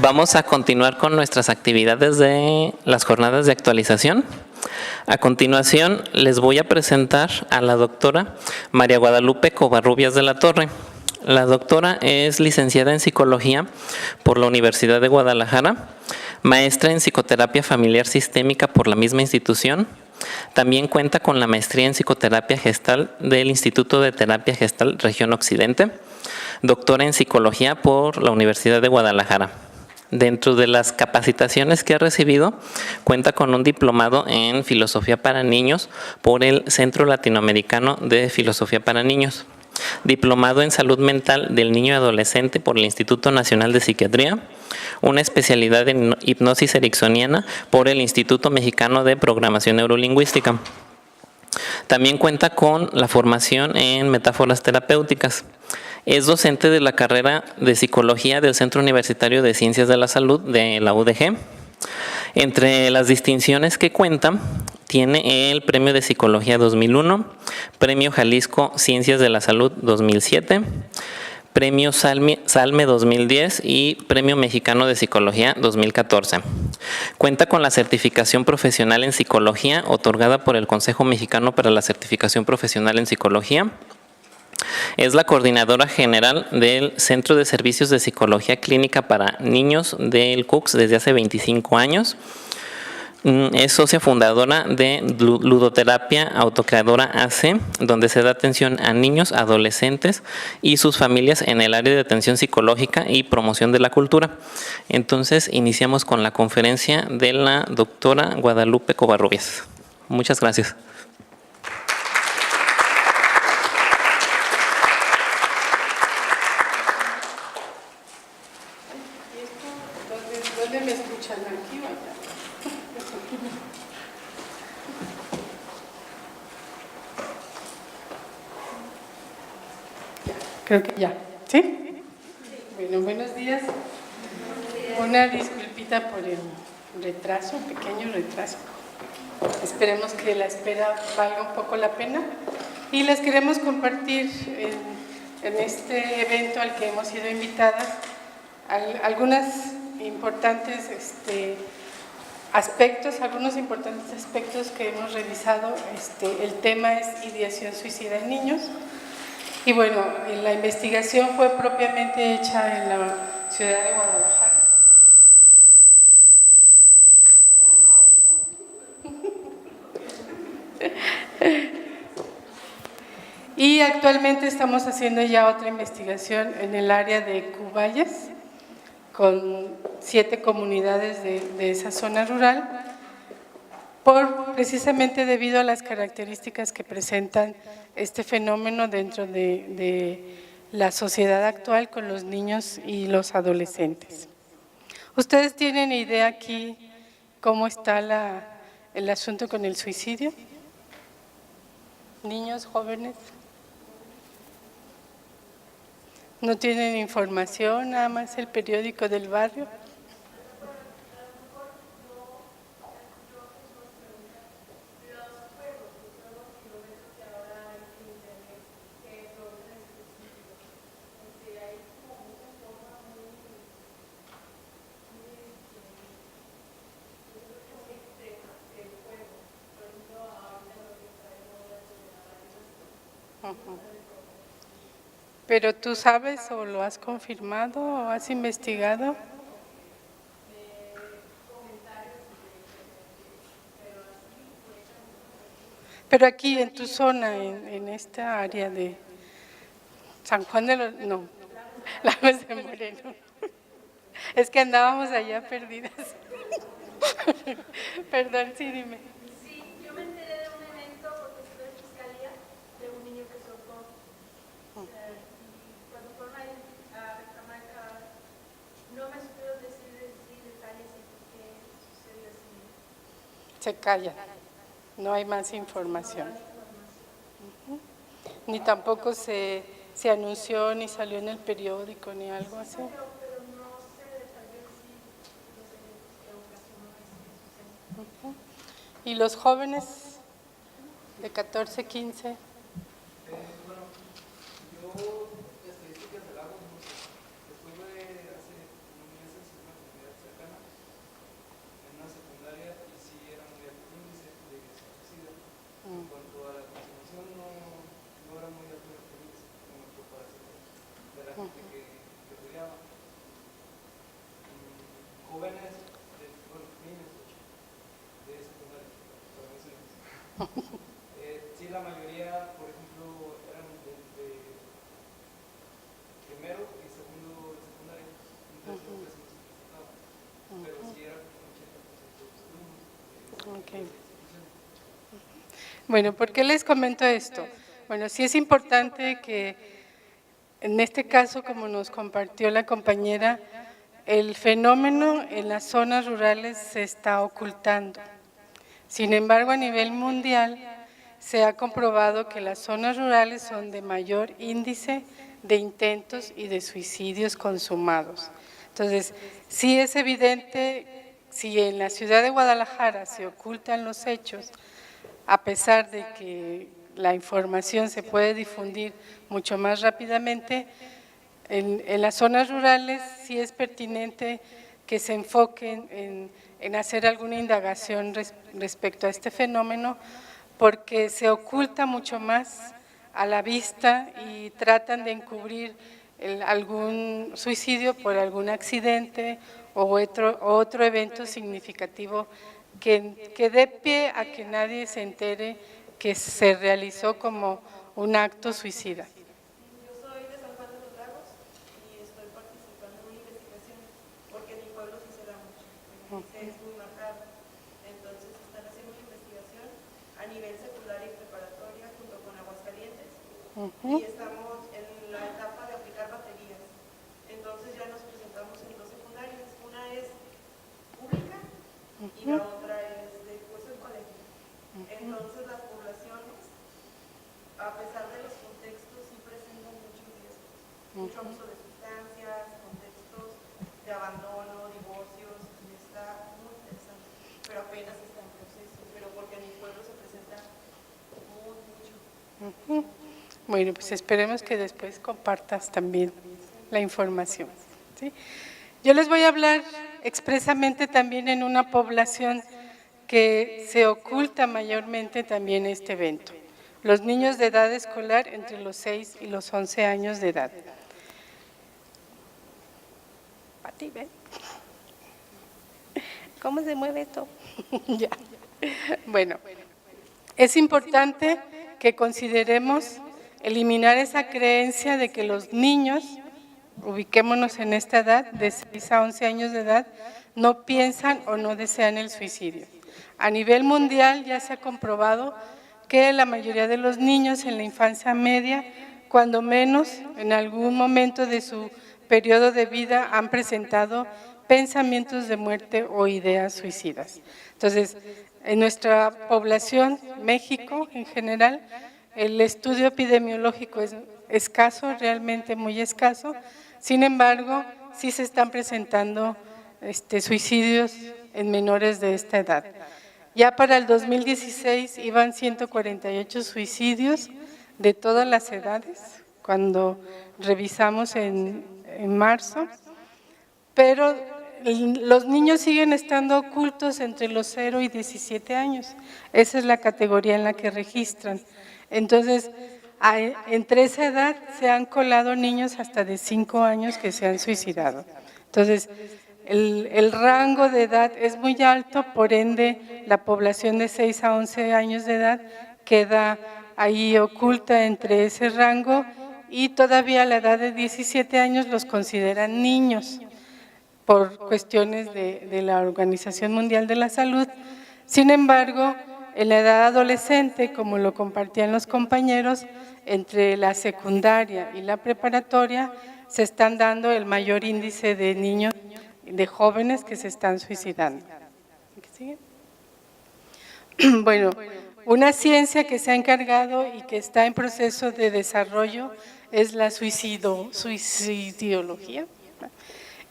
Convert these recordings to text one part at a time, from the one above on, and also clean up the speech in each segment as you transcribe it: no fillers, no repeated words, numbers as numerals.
Vamos a continuar con nuestras actividades de las jornadas de actualización. A continuación, les voy a presentar a la doctora María Guadalupe Covarrubias de la Torre. La doctora es licenciada en Psicología por la Universidad de Guadalajara, maestra en Psicoterapia Familiar Sistémica por la misma institución. También cuenta con la maestría en Psicoterapia Gestal del Instituto de Terapia Gestal Región Occidente, doctora en Psicología por la Universidad de Guadalajara. Dentro de las capacitaciones que ha recibido, cuenta con un diplomado en Filosofía para Niños por el Centro Latinoamericano de Filosofía para Niños, diplomado en Salud Mental del Niño y Adolescente por el Instituto Nacional de Psiquiatría, una especialidad en hipnosis ericksoniana por el Instituto Mexicano de Programación Neurolingüística. También cuenta con la formación en metáforas terapéuticas. Es docente de la carrera de Psicología del Centro Universitario de Ciencias de la Salud de la UDG. Entre las distinciones que cuenta, tiene el Premio de Psicología 2001, Premio Jalisco Ciencias de la Salud 2007, Premio Salme 2010 y Premio Mexicano de Psicología 2014. Cuenta con la certificación profesional en Psicología otorgada por el Consejo Mexicano para la Certificación Profesional en Psicología. Es la coordinadora general del Centro de Servicios de Psicología Clínica para Niños del CUCS desde hace 25 años. Es socia fundadora de Ludoterapia Autocreadora AC, donde se da atención a niños, adolescentes y sus familias en el área de atención psicológica y promoción de la cultura. Entonces, iniciamos con la conferencia de la doctora Guadalupe Covarrubias. Muchas gracias. ¿Dónde me escuchan? ¿Aquí o allá? Creo que ya. ¿Sí? Bueno, buenos días. Una disculpita por el retraso, un pequeño retraso. Esperemos que la espera valga un poco la pena. Y les queremos compartir en este evento al que hemos sido invitadas algunos importantes aspectos que hemos revisado. El tema es ideación suicida en niños. Y bueno, la investigación fue propiamente hecha en la ciudad de Guadalajara. Y actualmente estamos haciendo ya otra investigación en el área de Cuballes, con 7 comunidades de esa zona rural, precisamente debido a las características que presentan este fenómeno dentro de la sociedad actual con los niños y los adolescentes. ¿Ustedes tienen idea aquí cómo está el asunto con el suicidio? ¿Niños, jóvenes? ¿No tienen información, nada más el periódico del barrio? ¿Pero tú sabes o lo has confirmado o has investigado? Pero aquí en tu zona, en esta área de San Juan de los... no, Lagos de Moreno. Es que andábamos allá perdidas. Perdón, sí, dime. Sí, yo me enteré de un evento porque estuve en fiscalía de un niño que soltó. Cuando fueron a reclamar el cadáver, no me supieron decir detalles de por qué sucedió así. Se calla, no hay más información. Ni tampoco se anunció, ni salió en el periódico, ni algo así. Pero no se detalló en sí los eventos que ocasionó ese suceso. ¿Y los jóvenes de 14, 15? Bueno, yo estadísticas del agua, estuve hace unos meses en una comunidad Sí, la mayoría, por ejemplo, eran de primero y segundo de secundaria, entonces no casi no se presentaba, pero sí era un 80% de los alumnos. Bueno, ¿por qué les comento esto? Bueno, sí es importante que en este caso, como nos compartió la compañera, el fenómeno en las zonas rurales se está ocultando. Sin embargo, a nivel mundial se ha comprobado que las zonas rurales son de mayor índice de intentos y de suicidios consumados. Entonces, sí es evidente, si en la ciudad de Guadalajara se ocultan los hechos, a pesar de que la información se puede difundir mucho más rápidamente, en las zonas rurales sí es pertinente que se enfoquen en hacer alguna indagación respecto a este fenómeno, porque se oculta mucho más a la vista y tratan de encubrir algún suicidio por algún accidente o otro evento significativo que dé pie a que nadie se entere que se realizó como un acto suicida. Yo soy de San Juan de los Lagos y estoy participando en una investigación porque en mi pueblo sí se da mucho, es muy marcado. Entonces están haciendo una investigación a nivel secundaria y preparatoria junto con Aguascalientes y estamos en la etapa de aplicar baterías. Entonces ya nos presentamos en dos secundarias, una es pública y la otra es de curso en colegio. Entonces las poblaciones, a pesar de los contextos, sí presentan muchos riesgos, mucho abuso de sustancias, contextos de abandono, divorcios, y está muy interesante, pero apenas está en proceso, pero porque en mi pueblo se presenta mucho. Bueno, pues esperemos que después compartas también la información, ¿sí? Yo les voy a hablar expresamente también en una población que se oculta mayormente también este evento. Los niños de edad escolar entre los 6 y los 11 años de edad. Pati, ven. ¿Cómo se mueve esto? Ya. Bueno, es importante que consideremos eliminar esa creencia de que los niños, ubiquémonos en esta edad, de 6 a 11 años de edad, no piensan o no desean el suicidio. A nivel mundial ya se ha comprobado que la mayoría de los niños en la infancia media, cuando menos en algún momento de su periodo de vida, han presentado pensamientos de muerte o ideas suicidas. Entonces, en nuestra población, México en general, el estudio epidemiológico es escaso, realmente muy escaso. Sin embargo, sí se están presentando suicidios en menores de esta edad. Ya para el 2016 iban 148 suicidios de todas las edades, cuando revisamos en marzo, pero los niños siguen estando ocultos entre los 0 y 17 años. Esa es la categoría en la que registran. Entonces, entre esa edad se han colado niños hasta de 5 años que se han suicidado. Entonces, el rango de edad es muy alto, por ende, la población de 6 a 11 años de edad queda ahí oculta entre ese rango y todavía a la edad de 17 años los consideran niños por cuestiones de la Organización Mundial de la Salud. Sin embargo, en la edad adolescente, como lo compartían los compañeros, entre la secundaria y la preparatoria se están dando el mayor índice de niños, de jóvenes que se están suicidando. Bueno, una ciencia que se ha encargado y que está en proceso de desarrollo es la suicidología.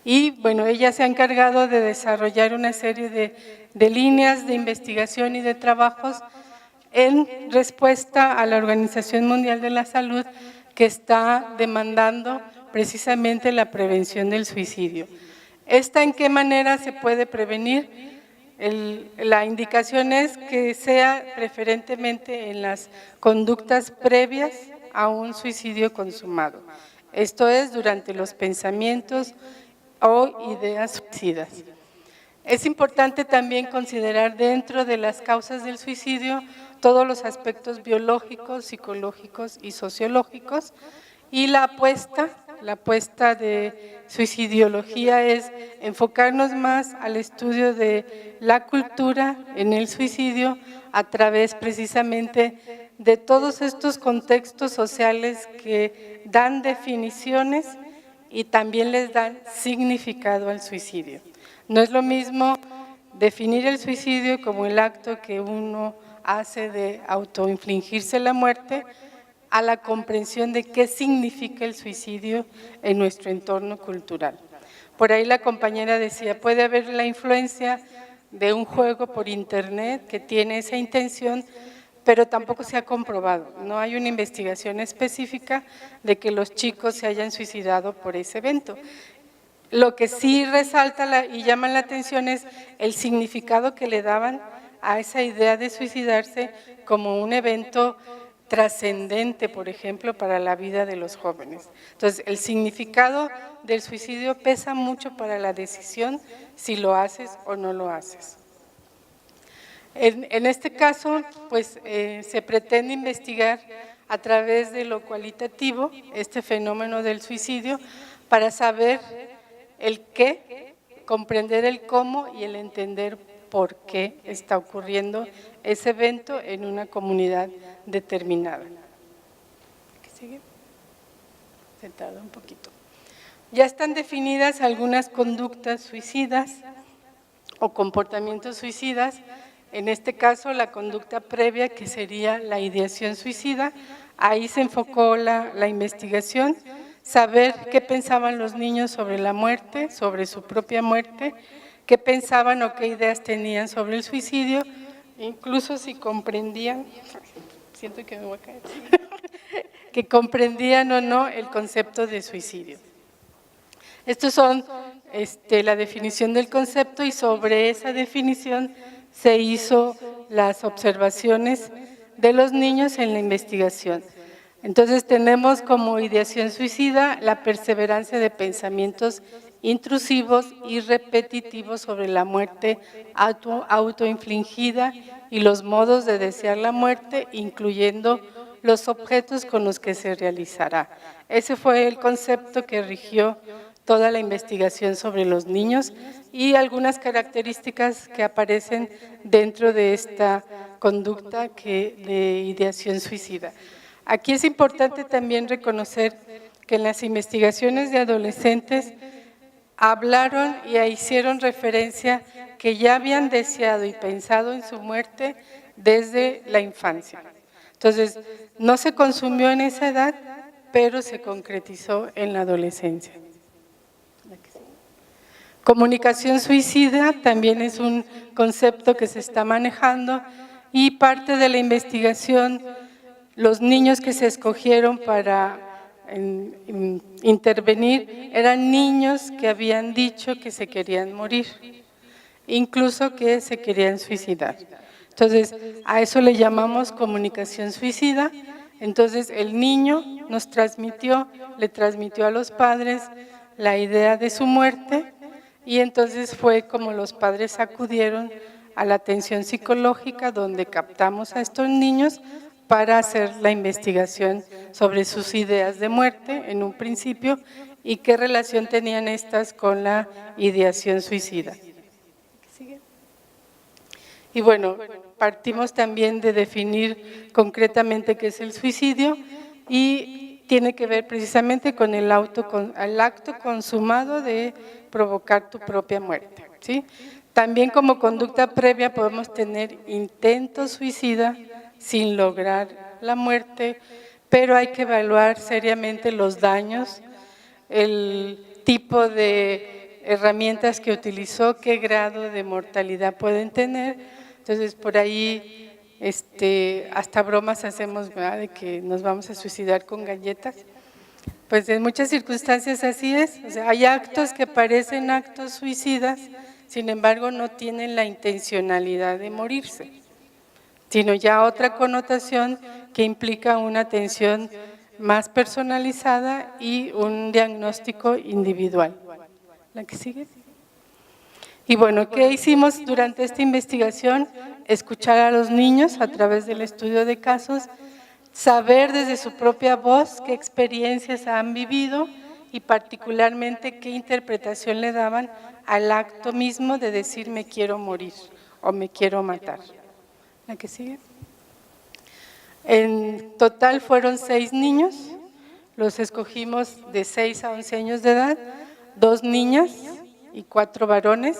Y bueno, ella se ha encargado de desarrollar una serie de líneas de investigación y de trabajos en respuesta a la Organización Mundial de la Salud, que está demandando precisamente la prevención del suicidio. ¿Esta en qué manera se puede prevenir? La indicación es que sea preferentemente en las conductas previas a un suicidio consumado. Esto es durante los pensamientos o ideas suicidas. Es importante también considerar dentro de las causas del suicidio todos los aspectos biológicos, psicológicos y sociológicos, y la apuesta de suicidiología es enfocarnos más al estudio de la cultura en el suicidio a través precisamente de todos estos contextos sociales que dan definiciones y también les dan significado al suicidio. No es lo mismo definir el suicidio como el acto que uno hace de autoinfligirse la muerte a la comprensión de qué significa el suicidio en nuestro entorno cultural. Por ahí la compañera decía, puede haber la influencia de un juego por internet que tiene esa intención, pero tampoco se ha comprobado. No hay una investigación específica de que los chicos se hayan suicidado por ese evento. Lo que sí resalta y llama la atención es el significado que le daban a esa idea de suicidarse como un evento trascendente, por ejemplo, para la vida de los jóvenes. Entonces, el significado del suicidio pesa mucho para la decisión si lo haces o no lo haces. En este caso, pues se pretende investigar a través de lo cualitativo este fenómeno del suicidio para saber el qué, comprender el cómo y el entender por qué está ocurriendo ese evento en una comunidad determinada. ¿Qué sigue? Se tarda un poquito. Ya están definidas algunas conductas suicidas o comportamientos suicidas. En este caso, la conducta previa, que sería la ideación suicida. Ahí se enfocó la investigación, saber qué pensaban los niños sobre la muerte, sobre su propia muerte, qué pensaban o qué ideas tenían sobre el suicidio, incluso si comprendían, siento que me voy a caer, que comprendían o no el concepto de suicidio. Estos son la definición del concepto y sobre esa definición se hizo las observaciones de los niños en la investigación. Entonces tenemos como ideación suicida la perseverancia de pensamientos intrusivos y repetitivos sobre la muerte autoinfligida y los modos de desear la muerte, incluyendo los objetos con los que se realizará. Ese fue el concepto que rigió toda la investigación sobre los niños y algunas características que aparecen dentro de esta conducta de ideación suicida. Aquí es importante también reconocer que en las investigaciones de adolescentes hablaron y hicieron referencia que ya habían deseado y pensado en su muerte desde la infancia. Entonces, no se consumió en esa edad, pero se concretizó en la adolescencia. Comunicación suicida también es un concepto que se está manejando y parte de la investigación, los niños que se escogieron para intervenir eran niños que habían dicho que se querían morir, incluso que se querían suicidar. Entonces, a eso le llamamos comunicación suicida. Entonces, el niño le transmitió a los padres la idea de su muerte y entonces fue como los padres acudieron a la atención psicológica donde captamos a estos niños para hacer la investigación sobre sus ideas de muerte en un principio y qué relación tenían estas con la ideación suicida. Y bueno, partimos también de definir concretamente qué es el suicidio y tiene que ver precisamente con el acto consumado de provocar tu propia muerte, ¿sí? También como conducta previa podemos tener intento suicida sin lograr la muerte, pero hay que evaluar seriamente los daños, el tipo de herramientas que utilizó, qué grado de mortalidad pueden tener. Entonces, por ahí hasta bromas hacemos, ¿verdad?, de que nos vamos a suicidar con galletas. Pues en muchas circunstancias así es. O sea, hay actos que parecen actos suicidas, sin embargo no tienen la intencionalidad de morirse, sino ya otra connotación que implica una atención más personalizada y un diagnóstico individual. ¿La que sigue? Y bueno, ¿qué hicimos durante esta investigación? Escuchar a los niños a través del estudio de casos, saber desde su propia voz qué experiencias han vivido y particularmente qué interpretación le daban al acto mismo de decir me quiero morir o me quiero matar. ¿La que sigue? En total fueron 6 niños, los escogimos de 6 a 11 años de edad, 2 niñas y 4 varones.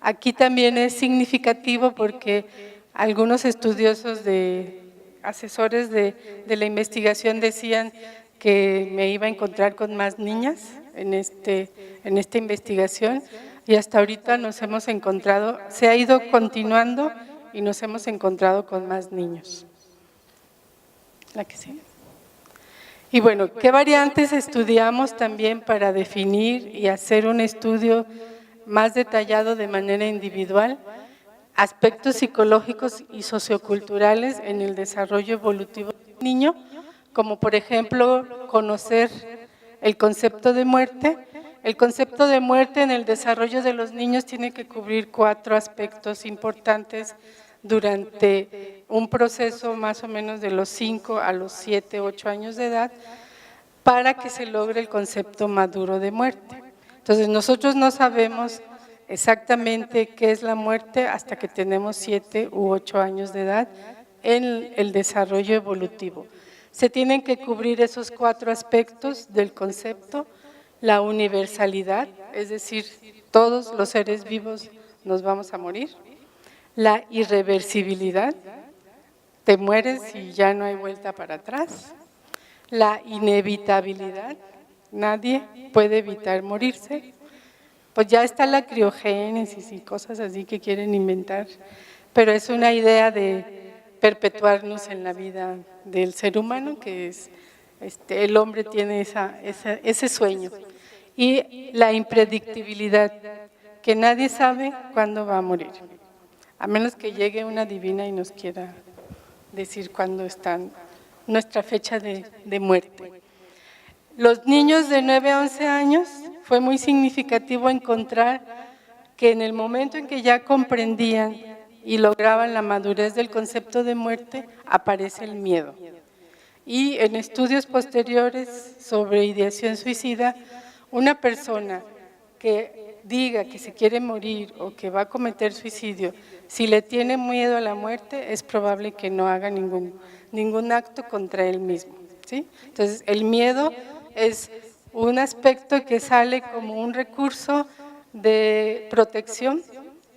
Aquí también es significativo porque algunos estudiosos asesores de la investigación decían que me iba a encontrar con más niñas en esta investigación y hasta ahorita nos hemos encontrado, se ha ido continuando y nos hemos encontrado con más niños. La que sigue. Y bueno, ¿qué variantes estudiamos también para definir y hacer un estudio más detallado de manera individual? Aspectos psicológicos y socioculturales en el desarrollo evolutivo del niño, como por ejemplo conocer el concepto de muerte. El concepto de muerte en el desarrollo de los niños tiene que cubrir 4 aspectos importantes durante un proceso más o menos de los 5 a los 7, 8 años de edad para que se logre el concepto maduro de muerte. Entonces nosotros no sabemos exactamente qué es la muerte hasta que tenemos 7 u 8 años de edad en el desarrollo evolutivo. Se tienen que cubrir esos 4 aspectos del concepto: la universalidad, es decir, todos los seres vivos nos vamos a morir; la irreversibilidad, te mueres y ya no hay vuelta para atrás; la inevitabilidad, nadie puede evitar morirse. Pues ya está la criogénesis y cosas así que quieren inventar, pero es una idea de perpetuarnos en la vida del ser humano, que es el hombre tiene ese sueño. Y la impredictibilidad, que nadie sabe cuándo va a morir, a menos que llegue una divina y nos quiera decir cuándo está nuestra fecha de muerte. Los niños de 9 a 11 años fue muy significativo encontrar que en el momento en que ya comprendían y lograban la madurez del concepto de muerte, aparece el miedo. Y en estudios posteriores sobre ideación suicida, una persona que diga que se quiere morir o que va a cometer suicidio, si le tiene miedo a la muerte, es probable que no haga ningún acto contra él mismo, ¿sí? Entonces, el miedo es un aspecto que sale como un recurso de protección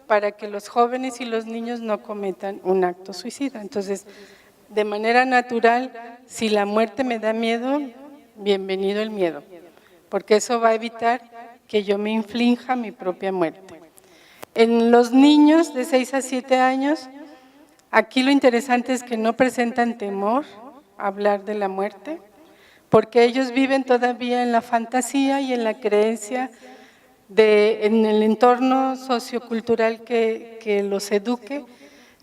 para que los jóvenes y los niños no cometan un acto suicida. Entonces, de manera natural, si la muerte me da miedo, bienvenido el miedo, porque eso va a evitar que yo me inflinja mi propia muerte. En los niños de 6 a 7 años, aquí lo interesante es que no presentan temor a hablar de la muerte, porque ellos viven todavía en la fantasía y en la creencia en el entorno sociocultural que los eduque,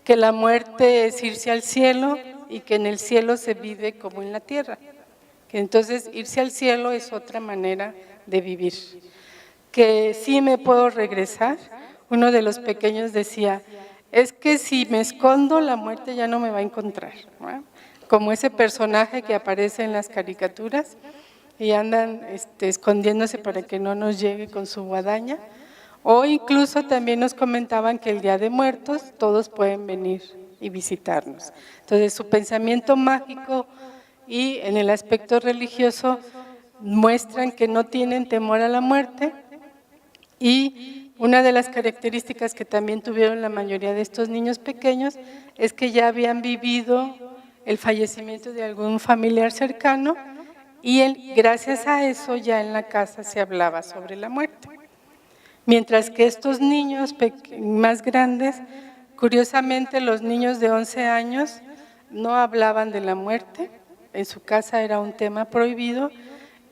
que la muerte es irse al cielo y que en el cielo se vive como en la tierra. Que entonces irse al cielo es otra manera de vivir. Que sí me puedo regresar. Uno de los pequeños decía, es que si me escondo, la muerte ya no me va a encontrar, ¿no? Como ese personaje que aparece en las caricaturas y andan escondiéndose para que no nos llegue con su guadaña. O incluso también nos comentaban que el Día de Muertos todos pueden venir y visitarnos. Entonces su pensamiento mágico y en el aspecto religioso muestran que no tienen temor a la muerte. Y una de las características que también tuvieron la mayoría de estos niños pequeños es que ya habían vivido el fallecimiento de algún familiar cercano y gracias a eso ya en la casa se hablaba sobre la muerte. Mientras que estos niños más grandes, curiosamente los niños de 11 años no hablaban de la muerte, en su casa era un tema prohibido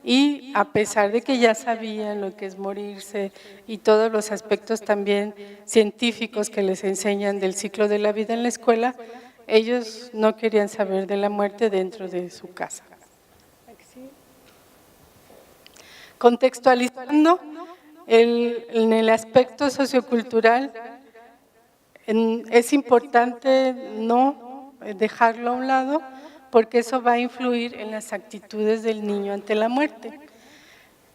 y a pesar de que ya sabían lo que es morirse y todos los aspectos también científicos que les enseñan del ciclo de la vida en la escuela, ellos no querían saber de la muerte dentro de su casa. Contextualizando, En el aspecto sociocultural es importante no dejarlo a un lado porque eso va a influir en las actitudes del niño ante la muerte,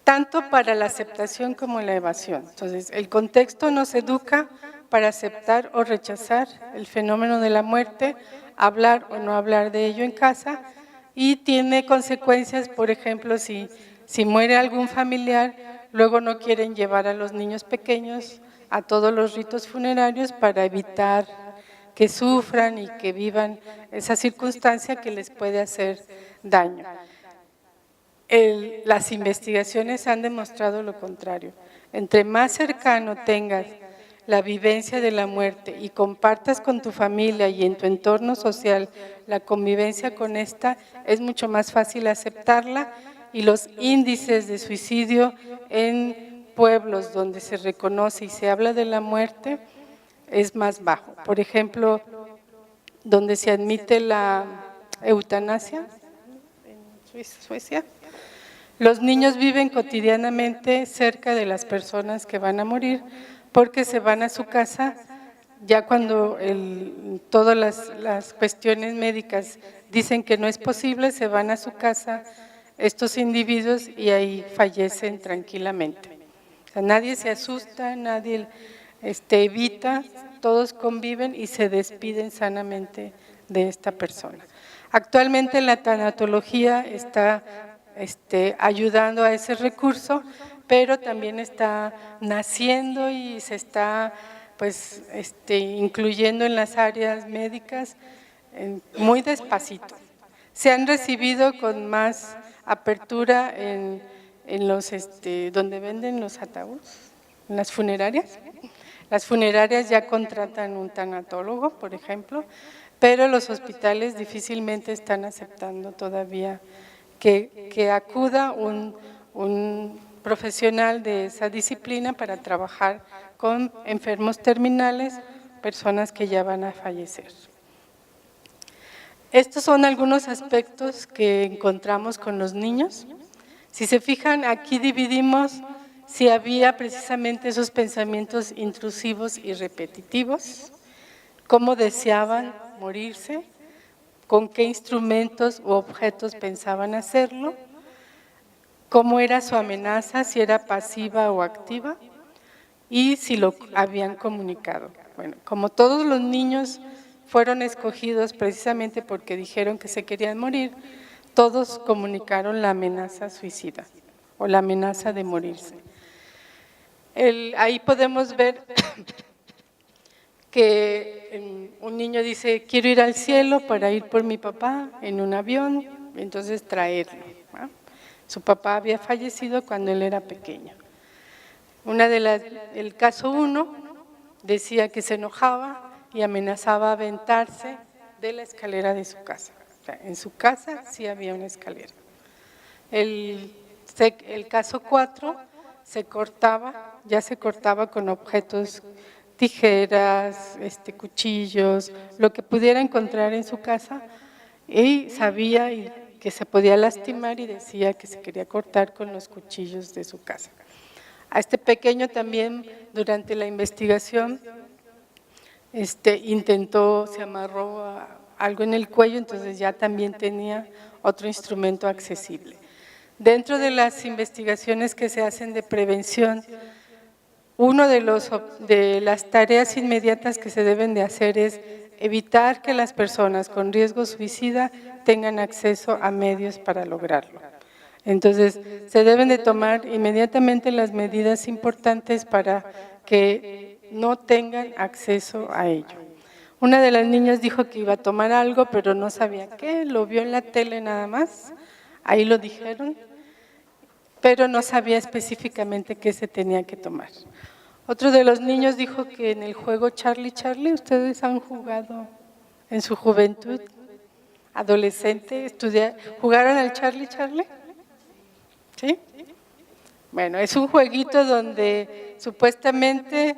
tanto para la aceptación como la evasión. Entonces, el contexto nos educa para aceptar o rechazar el fenómeno de la muerte, hablar o no hablar de ello en casa, y tiene consecuencias, por ejemplo, si muere algún familiar, luego no quieren llevar a los niños pequeños a todos los ritos funerarios para evitar que sufran y que vivan esa circunstancia que les puede hacer daño. Las investigaciones han demostrado lo contrario. Entre más cercano tengas la vivencia de la muerte y compartas con tu familia y en tu entorno social la convivencia con esta, es mucho más fácil aceptarla y los índices de suicidio en pueblos donde se reconoce y se habla de la muerte es más bajo. Por ejemplo, donde se admite la eutanasia, en Suecia, los niños viven cotidianamente cerca de las personas que van a morir porque se van a su casa ya cuando todas las cuestiones médicas dicen que no es posible, se van a su casa estos individuos y ahí fallecen tranquilamente. O sea, nadie se asusta, nadie evita, todos conviven y se despiden sanamente de esta persona. Actualmente la tanatología está ayudando a ese recurso, pero también está naciendo y se está pues, incluyendo en las áreas médicas muy despacito. Se han recibido con más apertura en los donde venden los ataúdes, en las funerarias. Las funerarias ya contratan un tanatólogo, por ejemplo, pero los hospitales difícilmente están aceptando todavía que acuda un profesional de esa disciplina para trabajar con enfermos terminales, personas que ya van a fallecer. Estos son algunos aspectos que encontramos con los niños. Si se fijan, aquí dividimos si había precisamente esos pensamientos intrusivos y repetitivos, cómo deseaban morirse, con qué instrumentos u objetos pensaban hacerlo, cómo era su amenaza, si era pasiva o activa y si lo habían comunicado. Bueno, como todos los niños fueron escogidos precisamente porque dijeron que se querían morir, todos comunicaron la amenaza suicida o la amenaza de morirse. Ahí podemos ver que un niño dice, quiero ir al cielo para ir por mi papá en un avión, entonces traerlo, ¿no? Su papá había fallecido cuando él era pequeño. El caso 1 decía que se enojaba y amenazaba aventarse de la escalera de su casa. O sea, en su casa sí había una escalera. El caso 4 ya se cortaba con objetos, tijeras, cuchillos, lo que pudiera encontrar en su casa y sabía que se podía lastimar y decía que se quería cortar con los cuchillos de su casa. A este pequeño también durante la investigación se amarró algo en el cuello, entonces ya también tenía otro instrumento accesible. Dentro de las investigaciones que se hacen de prevención, una de las tareas inmediatas que se deben de hacer es evitar que las personas con riesgo suicida tengan acceso a medios para lograrlo. Entonces, se deben de tomar inmediatamente las medidas importantes para que no tengan acceso a ello. Una de las niñas dijo que iba a tomar algo, pero no sabía qué, lo vio en la tele nada más, ahí lo dijeron, pero no sabía específicamente qué se tenía que tomar. Otro de los niños dijo que en el juego Charlie Charlie, ¿ustedes han jugado en su juventud, adolescente, jugaron al Charlie Charlie? ¿Sí? Bueno, es un jueguito donde supuestamente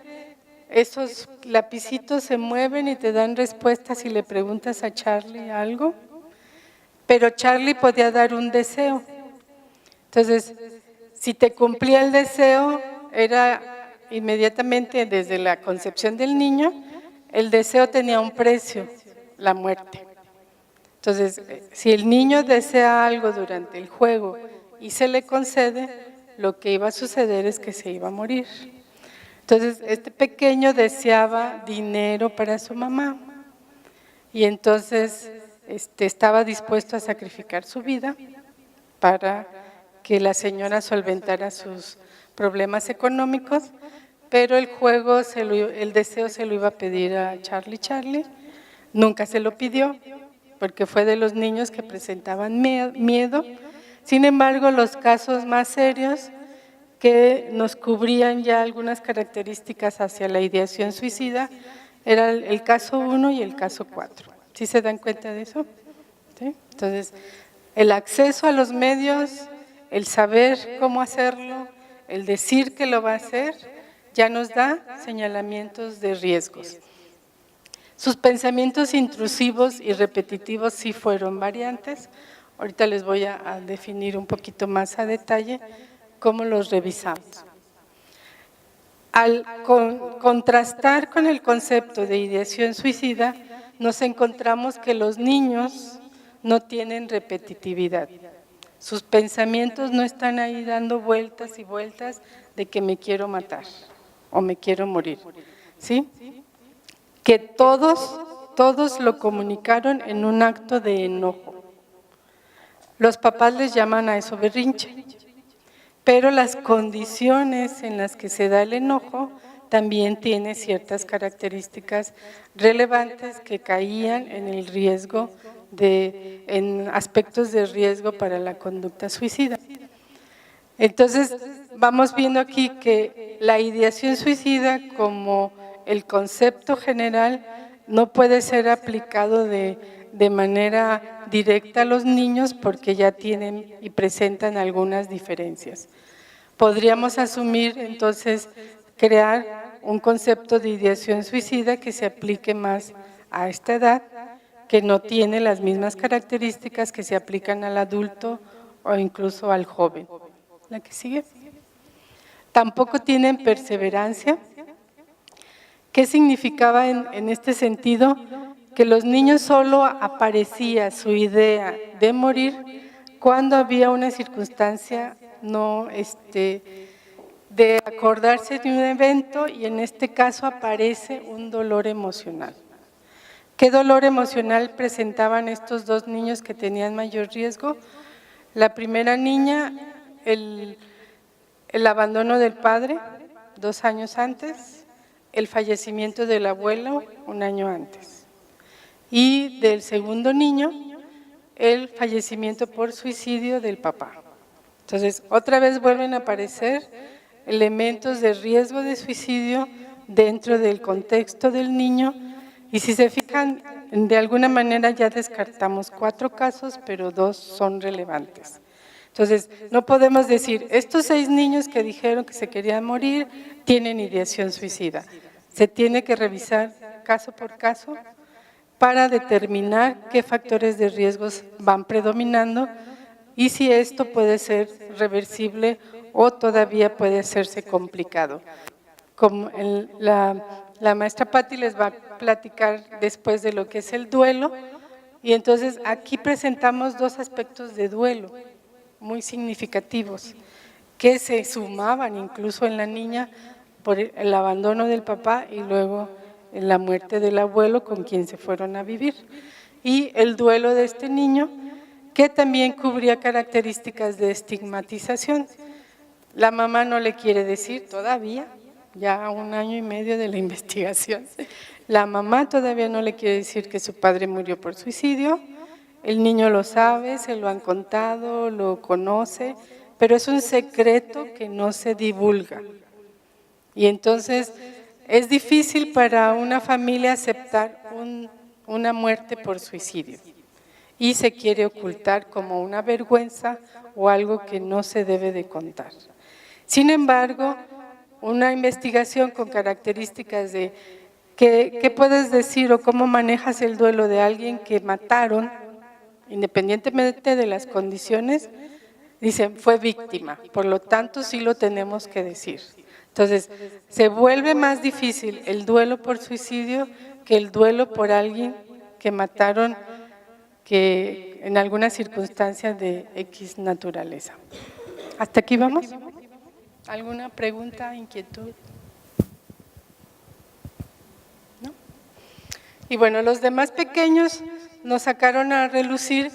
esos lapicitos se mueven y te dan respuestas si le preguntas a Charlie algo, pero Charlie podía dar un deseo. Entonces, si te cumplía el deseo, era inmediatamente desde la concepción del niño, el deseo tenía un precio, la muerte. Entonces, si el niño desea algo durante el juego y se le concede, lo que iba a suceder es que se iba a morir. Entonces, este pequeño deseaba dinero para su mamá y entonces estaba dispuesto a sacrificar su vida para que la señora solventara sus problemas económicos, pero el juego, el deseo se lo iba a pedir a Charlie. Nunca se lo pidió, porque fue de los niños que presentaban miedo. Sin embargo, los casos más serios que nos cubrían ya algunas características hacia la ideación suicida era el caso 1 y el caso 4. ¿Sí se dan cuenta de eso? ¿Sí? Entonces, el acceso a los medios, el saber cómo hacerlo, el decir que lo va a hacer, ya nos da señalamientos de riesgos. Sus pensamientos intrusivos y repetitivos sí fueron variantes. Ahorita les voy a definir un poquito más a detalle cómo los revisamos. Al contrastar con el concepto de ideación suicida, nos encontramos que los niños no tienen repetitividad. Sus pensamientos no están ahí dando vueltas y vueltas de que me quiero matar o me quiero morir, ¿sí? Que todos lo comunicaron en un acto de enojo. Los papás les llaman a eso berrinche, pero las condiciones en las que se da el enojo también tiene ciertas características relevantes que caían en el riesgo en aspectos de riesgo para la conducta suicida. Entonces, vamos viendo aquí que la ideación suicida como el concepto general no puede ser aplicado de manera directa a los niños porque ya tienen y presentan algunas diferencias. Podríamos asumir entonces crear un concepto de ideación suicida que se aplique más a esta edad, que no tiene las mismas características que se aplican al adulto o incluso al joven. ¿La que sigue? Tampoco tienen perseverancia. ¿Qué significaba en este sentido? Que los niños solo aparecía su idea de morir cuando había una circunstancia de acordarse de un evento y en este caso aparece un dolor emocional. ¿Qué dolor emocional presentaban estos dos niños que tenían mayor riesgo? La primera niña, el abandono del padre 2 años antes, el fallecimiento del abuelo 1 año antes. Y del segundo niño, el fallecimiento por suicidio del papá. Entonces, otra vez vuelven a aparecer elementos de riesgo de suicidio dentro del contexto del niño. Y si se fijan, de alguna manera ya descartamos 4 casos, pero 2 son relevantes. Entonces, no podemos decir, estos 6 niños que dijeron que se querían morir tienen ideación suicida. Se tiene que revisar caso por caso para determinar qué factores de riesgos van predominando y si esto puede ser reversible o todavía puede hacerse complicado. Como la maestra Patti les va a platicar después de lo que es el duelo, y entonces aquí presentamos 2 aspectos de duelo muy significativos que se sumaban incluso en la niña por el abandono del papá y luego la muerte del abuelo con quien se fueron a vivir, y el duelo de este niño que también cubría características de estigmatización. La mamá no le quiere decir todavía, ya a 1 año y medio de la investigación, la mamá todavía no le quiere decir que su padre murió por suicidio. El niño lo sabe, se lo han contado, lo conoce, pero es un secreto que no se divulga. Y entonces es difícil para una familia aceptar una muerte por suicidio y se quiere ocultar como una vergüenza o algo que no se debe de contar. Sin embargo, una investigación con características de ¿qué puedes decir o cómo manejas el duelo de alguien que mataron, independientemente de las condiciones? Dicen, fue víctima, por lo tanto sí lo tenemos que decir. Entonces, se vuelve más difícil el duelo por suicidio que el duelo por alguien que mataron, que en algunas circunstancias de X naturaleza. ¿Hasta aquí vamos? ¿Alguna pregunta, inquietud? ¿No? Y bueno, los demás pequeños nos sacaron a relucir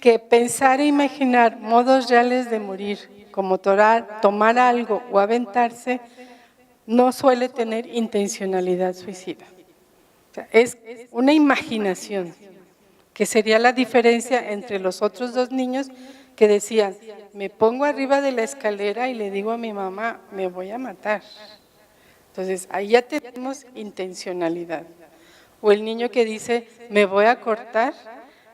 que pensar e imaginar modos reales de morir, como tomar algo o aventarse, no suele tener intencionalidad suicida. O sea, es una imaginación, que sería la diferencia entre los otros dos niños que decían, me pongo arriba de la escalera y le digo a mi mamá, me voy a matar. Entonces, ahí ya tenemos intencionalidad. O el niño que dice, me voy a cortar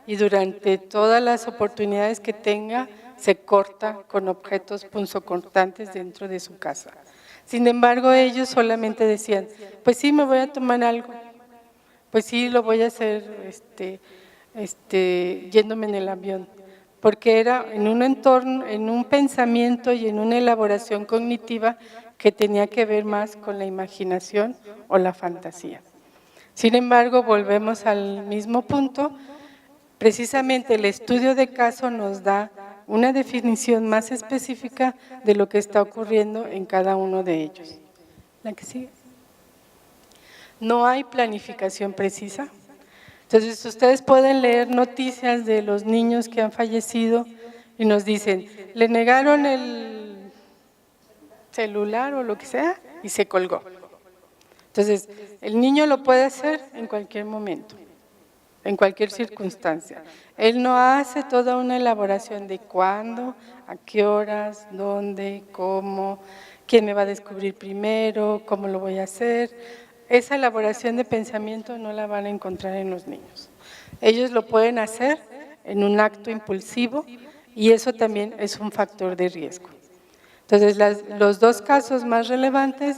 y durante todas las oportunidades que tenga, se corta con objetos punzocortantes dentro de su casa. Sin embargo, ellos solamente decían, pues sí, me voy a tomar algo, pues sí, lo voy a hacer yéndome en el avión, porque era en un entorno, en un pensamiento y en una elaboración cognitiva que tenía que ver más con la imaginación o la fantasía. Sin embargo, volvemos al mismo punto, precisamente el estudio de caso nos da una definición más específica de lo que está ocurriendo en cada uno de ellos. ¿La que sigue? No hay planificación precisa. Entonces, ustedes pueden leer noticias de los niños que han fallecido y nos dicen, le negaron el celular o lo que sea y se colgó. Entonces, el niño lo puede hacer en cualquier momento, en cualquier circunstancia. Él no hace toda una elaboración de cuándo, a qué horas, dónde, cómo, quién me va a descubrir primero, cómo lo voy a hacer. Esa elaboración de pensamiento no la van a encontrar en los niños. Ellos lo pueden hacer en un acto impulsivo y eso también es un factor de riesgo. Entonces, los dos casos más relevantes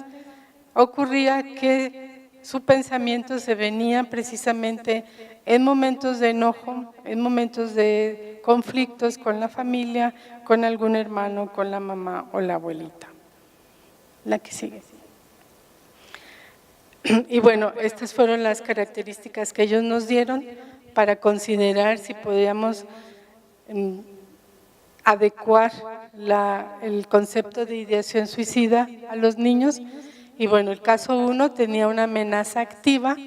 ocurría que su pensamiento se venía precisamente en momentos de enojo, en momentos de conflictos con la familia, con algún hermano, con la mamá o la abuelita. La que sigue. Y bueno, estas fueron las características que ellos nos dieron para considerar si podíamos adecuar el concepto de ideación suicida a los niños. Y bueno, el caso 1 tenía una amenaza activa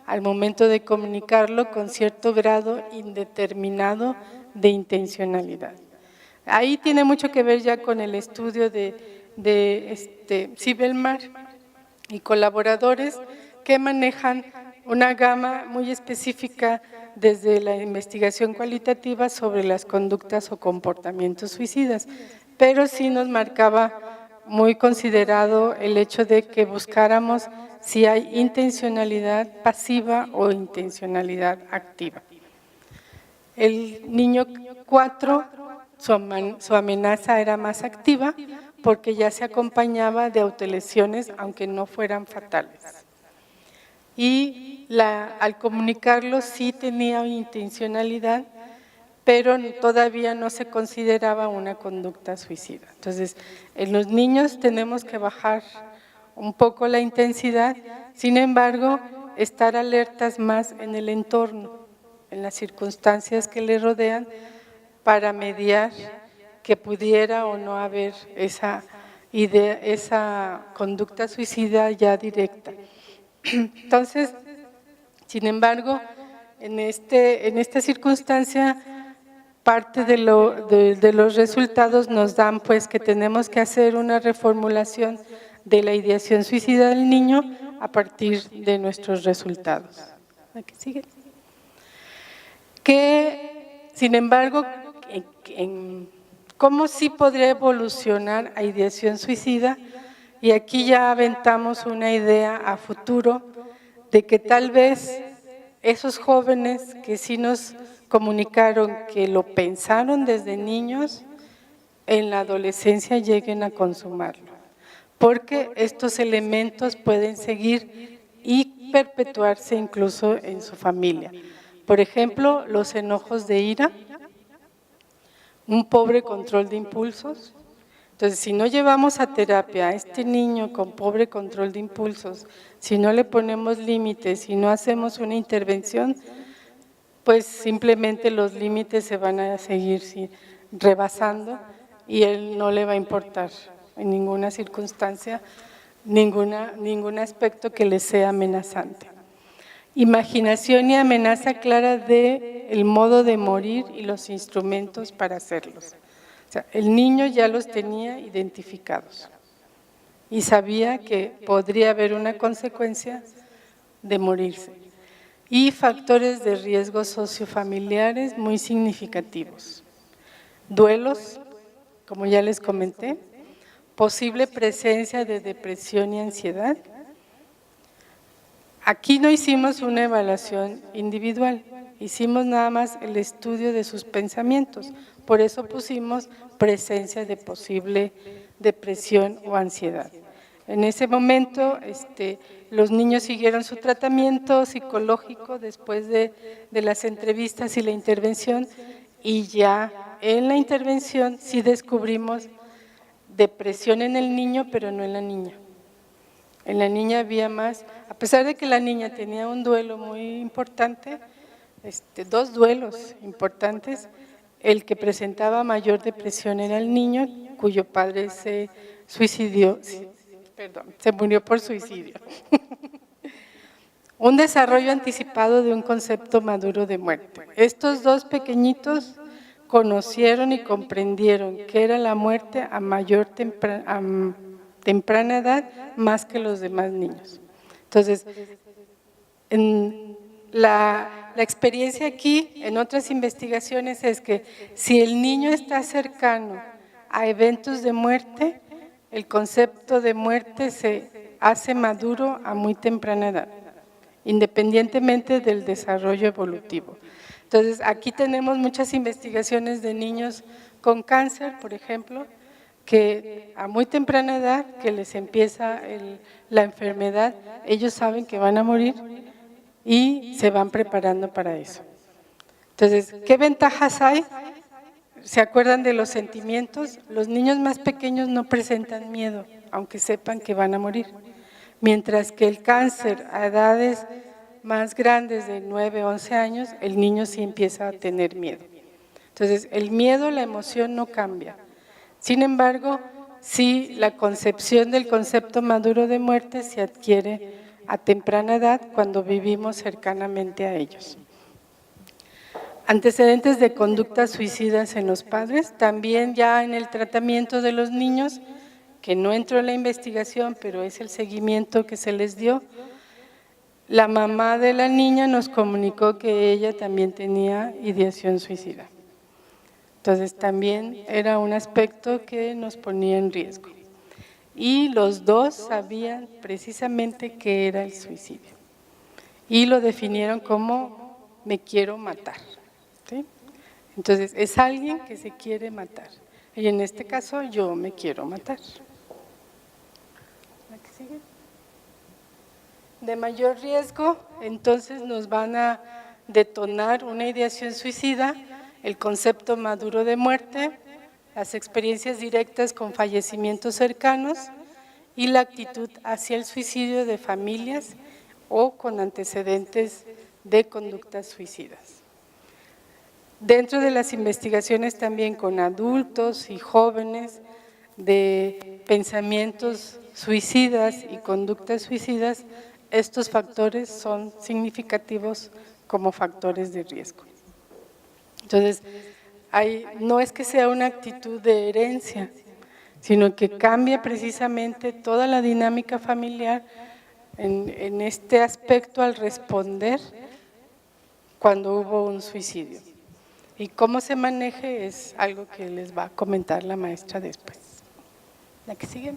al momento de comunicarlo con cierto grado indeterminado de intencionalidad. Ahí tiene mucho que ver ya con el estudio de Sibelmar y colaboradores que manejan una gama muy específica desde la investigación cualitativa sobre las conductas o comportamientos suicidas, pero sí nos marcaba muy considerado el hecho de que buscáramos si hay intencionalidad pasiva o intencionalidad activa. El niño 4, su amenaza era más activa porque ya se acompañaba de autolesiones, aunque no fueran fatales. Y al comunicarlo sí tenía intencionalidad, pero todavía no se consideraba una conducta suicida. Entonces, en los niños tenemos que bajar un poco la intensidad, sin embargo, estar alertas más en el entorno, en las circunstancias que le rodean, para mediar que pudiera o no haber esa idea, esa conducta suicida ya directa. Entonces, sin embargo, en esta circunstancia, parte de los resultados nos dan pues que tenemos que hacer una reformulación de la ideación suicida del niño a partir de nuestros resultados. ¿La que sigue? Que, sin embargo, ¿cómo sí podría evolucionar a ideación suicida? Y aquí ya aventamos una idea a futuro de que tal vez esos jóvenes que sí nos comunicaron que lo pensaron desde niños, en la adolescencia lleguen a consumarlo, porque estos elementos pueden seguir y perpetuarse incluso en su familia. Por ejemplo, los enojos de ira, un pobre control de impulsos, Entonces, si no llevamos a terapia a este niño con pobre control de impulsos, si no le ponemos límites, si no hacemos una intervención, pues simplemente los límites se van a seguir rebasando y él no le va a importar en ninguna circunstancia, ningún aspecto que le sea amenazante. Imaginación y amenaza clara del modo de morir y los instrumentos para hacerlos. O sea, el niño ya los tenía identificados y sabía que podría haber una consecuencia de morirse. Y factores de riesgo sociofamiliares muy significativos. Duelos, como ya les comenté, posible presencia de depresión y ansiedad. Aquí no hicimos una evaluación individual, hicimos nada más el estudio de sus pensamientos, por eso pusimos presencia de posible depresión o ansiedad. En ese momento los niños siguieron su tratamiento psicológico después de las entrevistas y la intervención, y ya en la intervención sí descubrimos depresión en el niño, pero no en la niña. En la niña había más, a pesar de que la niña tenía un duelo muy importante, dos duelos importantes, el que presentaba mayor depresión era el niño, cuyo padre se suicidó, se murió por suicidio. Un desarrollo anticipado de un concepto maduro de muerte. Estos dos pequeñitos conocieron y comprendieron que era la muerte a mayor temprana edad más que los demás niños. Entonces, la experiencia aquí, en otras investigaciones, es que si el niño está cercano a eventos de muerte, el concepto de muerte se hace maduro a muy temprana edad, independientemente del desarrollo evolutivo. Entonces, aquí tenemos muchas investigaciones de niños con cáncer, por ejemplo, que a muy temprana edad, que les empieza la enfermedad, ellos saben que van a morir y se van preparando para eso. Entonces, ¿qué ventajas hay? ¿Se acuerdan de los sentimientos? Los niños más pequeños no presentan miedo, aunque sepan que van a morir. Mientras que el cáncer a edades más grandes de 9, 11 años, el niño sí empieza a tener miedo. Entonces, el miedo, la emoción no cambia. Sin embargo, sí la concepción del concepto maduro de muerte se adquiere a temprana edad cuando vivimos cercanamente a ellos. Antecedentes de conductas suicidas en los padres, también ya en el tratamiento de los niños, que no entró en la investigación, pero es el seguimiento que se les dio. La mamá de la niña nos comunicó que ella también tenía ideación suicida. Entonces también era un aspecto que nos ponía en riesgo. Y los dos sabían precisamente qué era el suicidio. Y lo definieron como me quiero matar. ¿Sí? Entonces es alguien que se quiere matar. Y en este caso yo me quiero matar. ¿La que sigue? De mayor riesgo, entonces nos van a detonar una ideación suicida, el concepto maduro de muerte, las experiencias directas con fallecimientos cercanos y la actitud hacia el suicidio de familias o con antecedentes de conductas suicidas. Dentro de las investigaciones también con adultos y jóvenes de pensamientos suicidas y conductas suicidas, estos factores son significativos como factores de riesgo. Entonces, no es que sea una actitud de herencia, sino que cambia precisamente toda la dinámica familiar en este aspecto al responder cuando hubo un suicidio. Y cómo se maneje es algo que les va a comentar la maestra después. ¿La que sigue?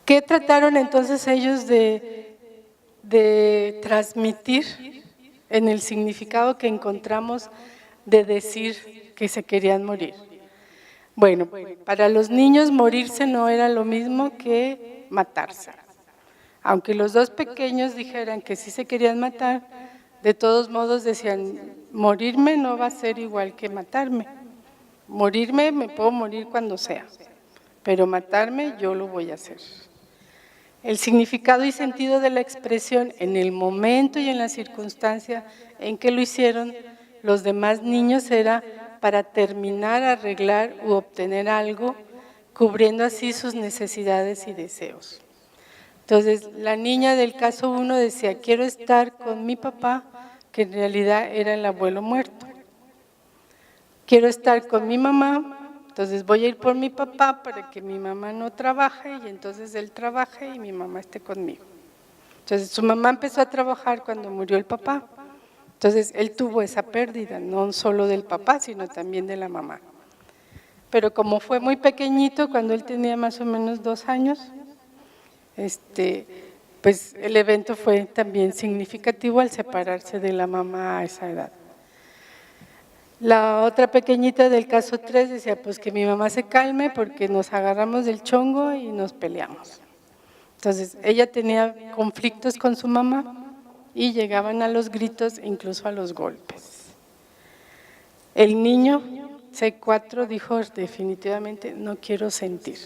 ¿Qué trataron entonces ellos de transmitir en el significado que encontramos de decir que se querían morir? Bueno, para los niños morirse no era lo mismo que matarse. Aunque los dos pequeños dijeran que sí se querían matar, de todos modos decían, morirme no va a ser igual que matarme. Morirme, me puedo morir cuando sea, pero matarme yo lo voy a hacer. El significado y sentido de la expresión en el momento y en la circunstancia en que lo hicieron los demás niños era para terminar, arreglar u obtener algo, cubriendo así sus necesidades y deseos. Entonces, la niña del caso 1 decía, quiero estar con mi papá, que en realidad era el abuelo muerto. Quiero estar con mi mamá, entonces voy a ir por mi papá para que mi mamá no trabaje y entonces él trabaje y mi mamá esté conmigo. Entonces, su mamá empezó a trabajar cuando murió el papá. Entonces, él tuvo esa pérdida, no solo del papá, sino también de la mamá. Pero como fue muy pequeñito, cuando él tenía más o menos 2 años, pues el evento fue también significativo al separarse de la mamá a esa edad. La otra pequeñita del caso 3 decía, pues que mi mamá se calme porque nos agarramos del chongo y nos peleamos. Entonces, ella tenía conflictos con su mamá y llegaban a los gritos e incluso a los golpes. El niño C4 dijo definitivamente, no quiero sentir.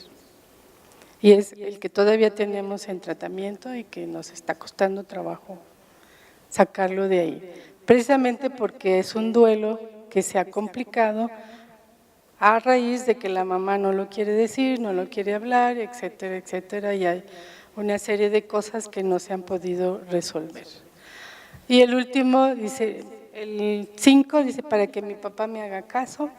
Y es el que todavía tenemos en tratamiento y que nos está costando trabajo sacarlo de ahí. Precisamente porque es un duelo que se ha complicado a raíz de que la mamá no lo quiere decir, no lo quiere hablar, etcétera, etcétera, y hay una serie de cosas que no se han podido resolver. Y el último dice, el 5 dice, para que mi papá me haga caso.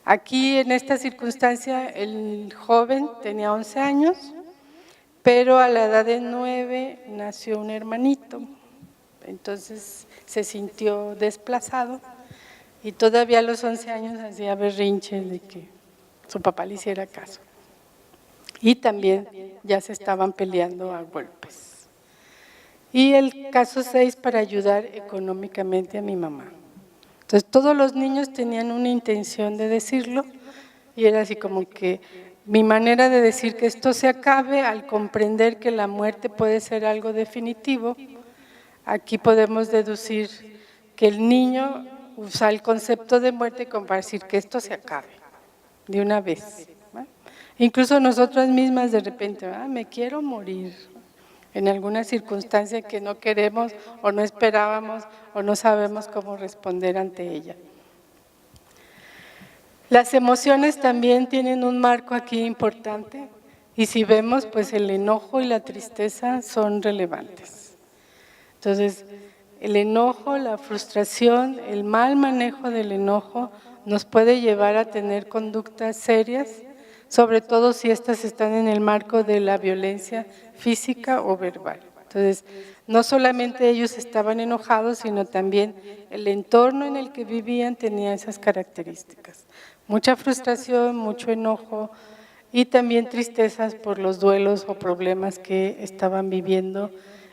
Aquí en esta circunstancia el joven tenía 11 años, pero a la edad de 9 nació un hermanito, entonces se sintió desplazado y todavía a los 11 años hacía berrinches de que su papá le hiciera caso. Y también ya se estaban peleando a golpes. Y el caso 6 para ayudar económicamente a mi mamá. Entonces todos los niños tenían una intención de decirlo y era así como que mi manera de decir que esto se acabe al comprender que la muerte puede ser algo definitivo. Aquí podemos deducir que el niño usa el concepto de muerte como para decir que esto se acabe de una vez. Incluso nosotras mismas de repente, me quiero morir en alguna circunstancia que no queremos o no esperábamos o no sabemos cómo responder ante ella. Las emociones también tienen un marco aquí importante y si vemos, pues el enojo y la tristeza son relevantes. Entonces, el enojo, la frustración, el mal manejo del enojo nos puede llevar a tener conductas serias, sobre todo si estas están en el marco de la violencia física o verbal. Entonces, no solamente ellos estaban enojados, sino también el entorno en el que vivían tenía esas características. Mucha frustración, mucho enojo y también tristezas por los duelos o problemas que estaban viviendo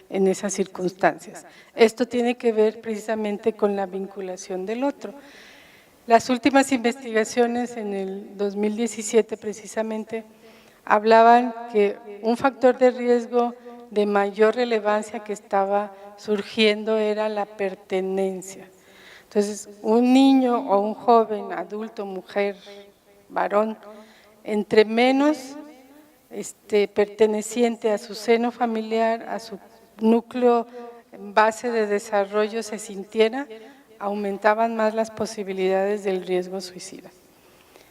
en esas circunstancias. Esto tiene que ver precisamente con la vinculación del otro. Las últimas investigaciones en el 2017 precisamente hablaban que un factor de riesgo de mayor relevancia que estaba surgiendo era la pertenencia. Entonces, un niño o un joven, adulto, mujer, varón, entre menos perteneciente a su seno familiar, a su núcleo base de desarrollo se sintiera, aumentaban más las posibilidades del riesgo suicida.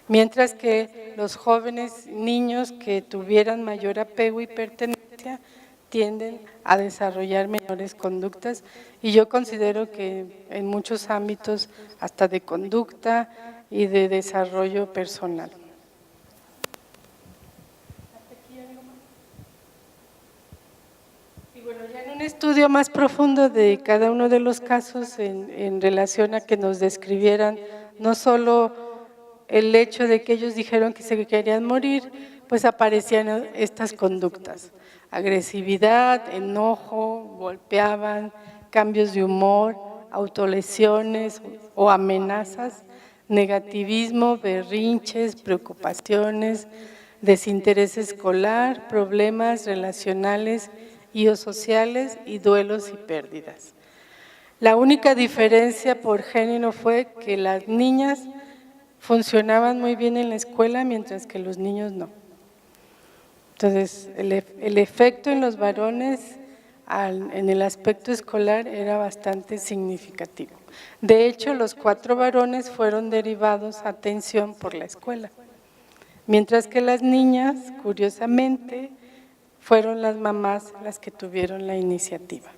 Mientras que los jóvenes niños que tuvieran mayor apego y pertenencia tienden a desarrollar menores conductas y yo considero que en muchos ámbitos hasta de conducta y de desarrollo personal. Y bueno, ya en un estudio más profundo de cada uno de los casos en relación a que nos describieran no solo el hecho de que ellos dijeron que se querían morir, pues aparecían estas conductas. Agresividad, enojo, golpeaban, cambios de humor, autolesiones o amenazas, negativismo, berrinches, preocupaciones, desinterés escolar, problemas relacionales y o sociales y duelos y pérdidas. La única diferencia por género fue que las niñas funcionaban muy bien en la escuela, mientras que los niños no. Entonces, el efecto en los varones en el aspecto escolar era bastante significativo. De hecho, los 4 varones fueron derivados a atención por la escuela, mientras que las niñas, curiosamente, fueron las mamás las que tuvieron la iniciativa.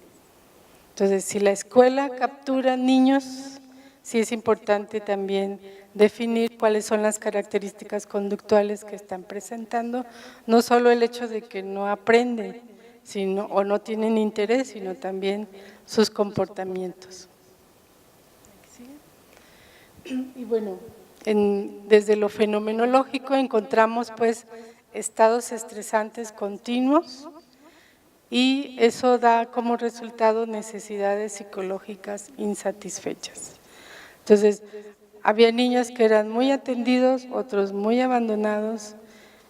Entonces, si la escuela captura niños, sí es importante también definir cuáles son las características conductuales que están presentando, no solo el hecho de que no aprenden o no tienen interés, sino también sus comportamientos. Y bueno, desde lo fenomenológico encontramos pues estados estresantes continuos y eso da como resultado necesidades psicológicas insatisfechas. Entonces, había niños que eran muy atendidos, otros muy abandonados.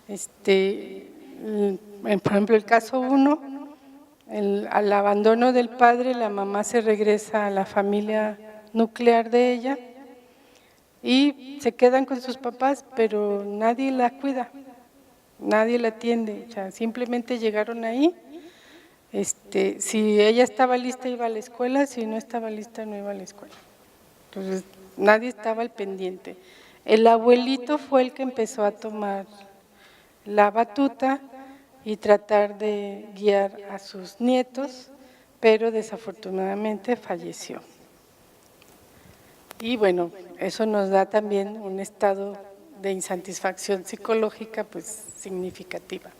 Por ejemplo, el caso 1, al abandono del padre, la mamá se regresa a la familia nuclear de ella y se quedan con sus papás, pero nadie la cuida, nadie la atiende, o sea, simplemente llegaron ahí. Si ella estaba lista iba a la escuela, si no estaba lista no iba a la escuela. Entonces, nadie estaba al pendiente. El abuelito fue el que empezó a tomar la batuta y tratar de guiar a sus nietos, pero desafortunadamente falleció. Y bueno, eso nos da también un estado de insatisfacción psicológica pues significativa.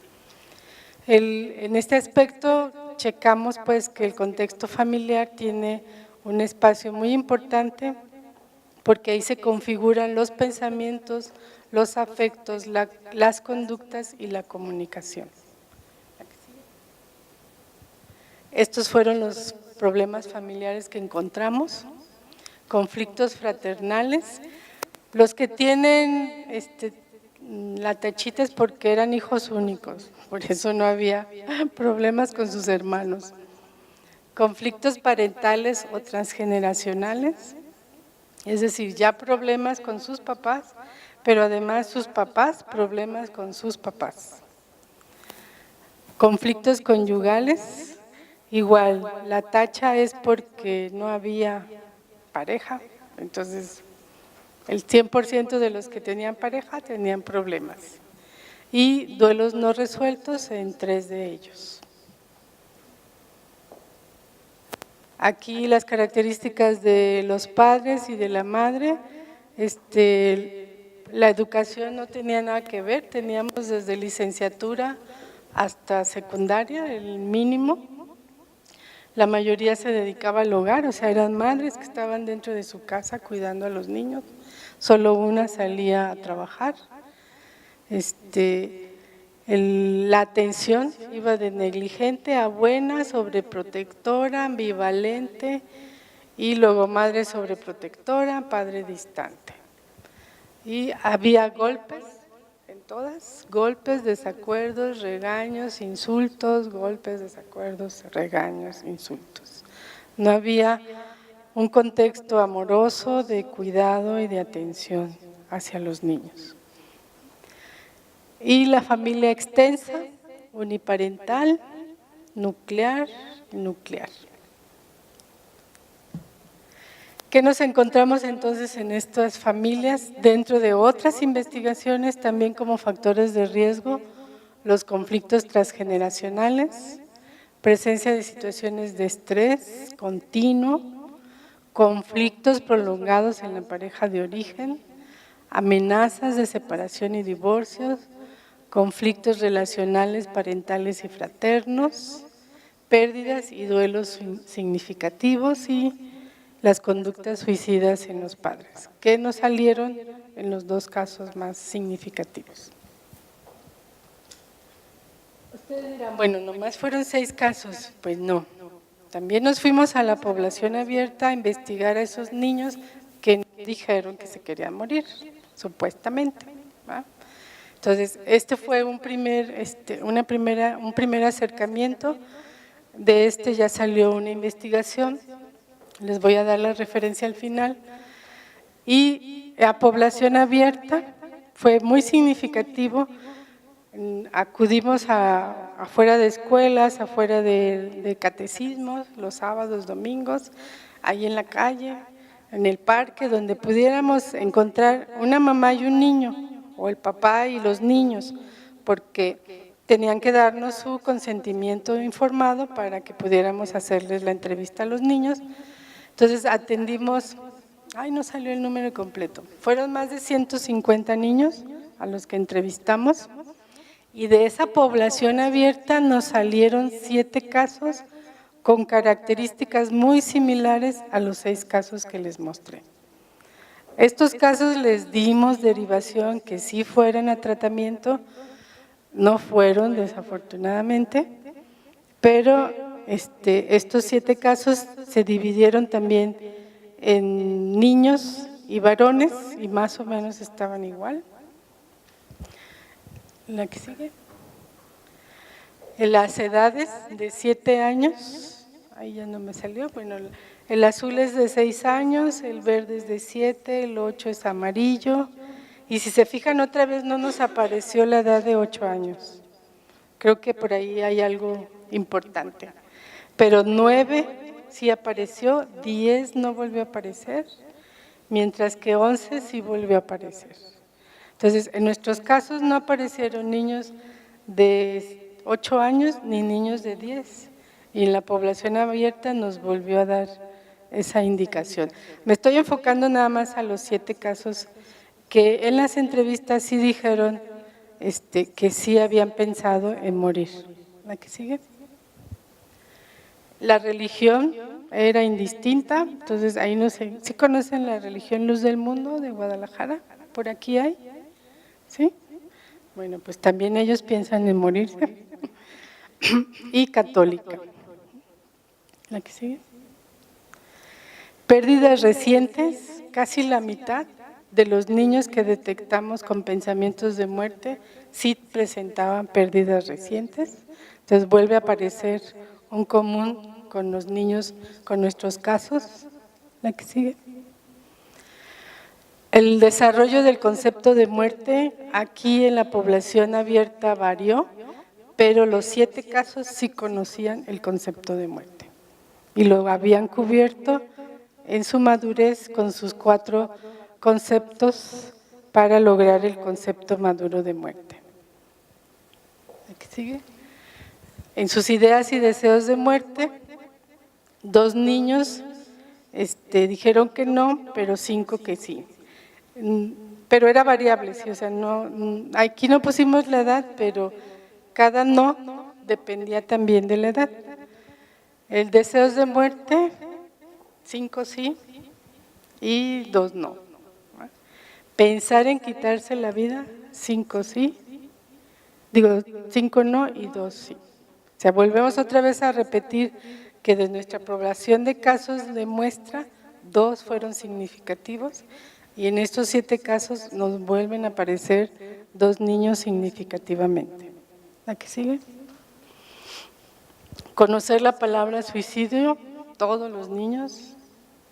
En este aspecto checamos pues que el contexto familiar tiene un espacio muy importante porque ahí se configuran los pensamientos, los afectos, las conductas y la comunicación. Estos fueron los problemas familiares que encontramos, conflictos fraternales. Los que tienen la tachita es porque eran hijos únicos, por eso no había problemas con sus hermanos. Conflictos parentales o transgeneracionales, es decir, ya problemas con sus papás, pero además sus papás, problemas con sus papás. Conflictos conyugales, igual, la tacha es porque no había pareja, entonces el 100% de los que tenían pareja tenían problemas. Y duelos no resueltos en 3 de ellos. Aquí las características de los padres y de la madre, la educación no tenía nada que ver, teníamos desde licenciatura hasta secundaria, el mínimo. La mayoría se dedicaba al hogar, o sea, eran madres que estaban dentro de su casa cuidando a los niños, solo una salía a trabajar. La atención iba de negligente a buena, sobreprotectora, ambivalente y luego madre sobreprotectora, padre distante. Y había golpes en todas, golpes, desacuerdos, regaños, insultos, golpes, desacuerdos, regaños, insultos. No había un contexto amoroso de cuidado y de atención hacia los niños. Y la familia extensa, uniparental, nuclear. ¿Qué nos encontramos entonces en estas familias? Dentro de otras investigaciones, también como factores de riesgo, los conflictos transgeneracionales, presencia de situaciones de estrés continuo, conflictos prolongados en la pareja de origen, amenazas de separación y divorcios, conflictos relacionales parentales y fraternos, pérdidas y duelos significativos y las conductas suicidas en los padres, que nos salieron en los 2 casos más significativos. Ustedes dirán, bueno, nomás fueron 6 casos, pues no. También nos fuimos a la población abierta a investigar a esos niños que dijeron que se querían morir, supuestamente, ¿va? Entonces, fue un primer acercamiento. De ya salió una investigación, les voy a dar la referencia al final. Y a población abierta fue muy significativo. Acudimos afuera de escuelas, afuera de catecismos, los sábados, domingos, ahí en la calle, en el parque, donde pudiéramos encontrar una mamá y un niño, o el papá y los niños, porque tenían que darnos su consentimiento informado para que pudiéramos hacerles la entrevista a los niños. Entonces atendimos, no salió el número completo, fueron más de 150 niños a los que entrevistamos, y de esa población abierta nos salieron 7 casos con características muy similares a los 6 casos que les mostré. Estos casos les dimos derivación que sí fueran a tratamiento, no fueron desafortunadamente, pero estos 7 casos se dividieron también en niños y varones y más o menos estaban igual. La que sigue. En las edades de 7 años, ahí ya no me salió, bueno, el azul es de 6 años, el verde es de 7, el 8 es amarillo, y si se fijan otra vez no nos apareció la edad de 8 años. Creo que por ahí hay algo importante. Pero 9 sí apareció, 10 no volvió a aparecer, mientras que 11 sí volvió a aparecer. Entonces, en nuestros casos no aparecieron niños de 8 años ni niños de 10, y en la población abierta nos volvió a dar esa indicación. Me estoy enfocando nada más a los 7 casos que en las entrevistas sí dijeron que sí habían pensado en morir. ¿La que sigue? La religión era indistinta, entonces ahí no sé, ¿sí conocen la religión Luz del Mundo de Guadalajara? Por aquí hay, ¿sí? Bueno, pues también ellos piensan en morirse. Y católica. ¿La que sigue? Pérdidas recientes, casi la mitad de los niños que detectamos con pensamientos de muerte sí presentaban pérdidas recientes. Entonces vuelve a aparecer un común con los niños, con nuestros casos. ¿La que sigue? El desarrollo del concepto de muerte aquí en la población abierta varió, pero los 7 casos sí conocían el concepto de muerte y lo habían cubierto en su madurez con sus 4 conceptos para lograr el concepto maduro de muerte. ¿Qué sigue? En sus ideas y deseos de muerte, 2 niños dijeron que no, pero 5 que sí. Pero era variable, ¿sí? O sea, aquí no pusimos la edad, pero cada no dependía también de la edad. El deseos de muerte, 5 sí y 2 no. Pensar en quitarse la vida, 5 sí, 5 no y 2 sí. O sea, volvemos otra vez a repetir que de nuestra población de casos de muestra, 2 fueron significativos y en estos 7 casos nos vuelven a aparecer 2 niños significativamente. ¿La que sigue? Conocer la palabra suicidio, todos los niños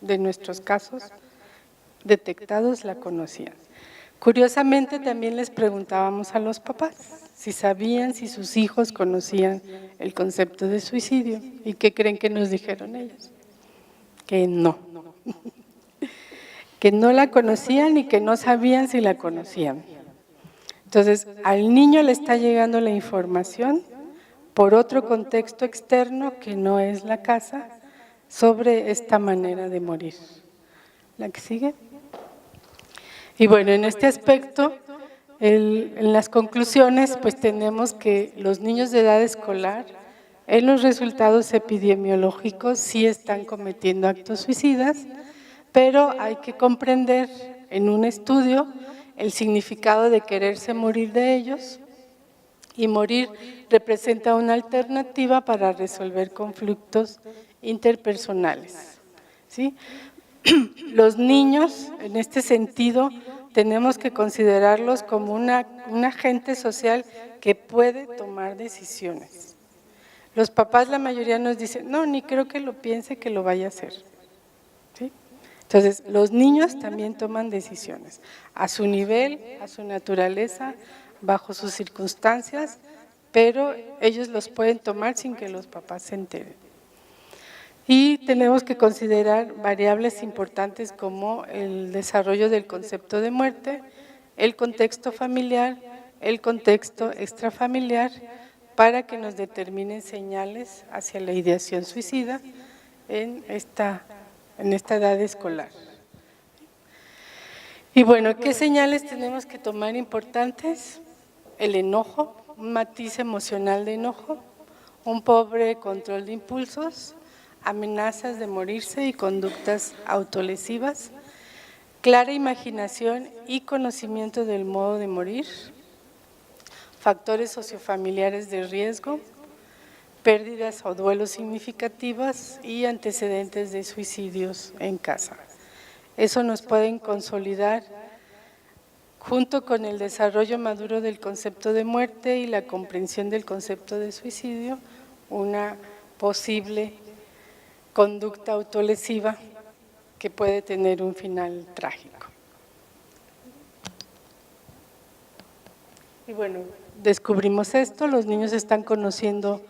de nuestros casos detectados la conocían. Curiosamente también les preguntábamos a los papás si sabían si sus hijos conocían el concepto de suicidio. ¿Y qué creen que nos dijeron ellos? Que no. Que no la conocían y que no sabían si la conocían. Entonces, al niño le está llegando la información por otro contexto externo que no es la casa sobre esta manera de morir. ¿La que sigue? Y bueno, en este aspecto, en las conclusiones, pues tenemos que los niños de edad escolar, en los resultados epidemiológicos sí están cometiendo actos suicidas, pero hay que comprender en un estudio el significado de quererse morir de ellos, y morir representa una alternativa para resolver conflictos interpersonales, ¿sí? Los niños, en este sentido, tenemos que considerarlos como un agente social que puede tomar decisiones. Los papás, la mayoría nos dicen, no, ni creo que lo piense que lo vaya a hacer, ¿sí? Entonces, los niños también toman decisiones a su nivel, a su naturaleza, bajo sus circunstancias, pero ellos los pueden tomar sin que los papás se enteren. Y tenemos que considerar variables importantes como el desarrollo del concepto de muerte, el contexto familiar, el contexto extrafamiliar, para que nos determinen señales hacia la ideación suicida en esta edad escolar. Y bueno, ¿qué señales tenemos que tomar importantes? El enojo, un matiz emocional de enojo, un pobre control de impulsos, amenazas de morirse y conductas autolesivas, clara imaginación y conocimiento del modo de morir, factores sociofamiliares de riesgo, pérdidas o duelos significativas y antecedentes de suicidios en casa. Eso nos pueden consolidar junto con el desarrollo maduro del concepto de muerte y la comprensión del concepto de suicidio, una posible conducta autolesiva que puede tener un final trágico. Y bueno, descubrimos esto, los niños están conociendo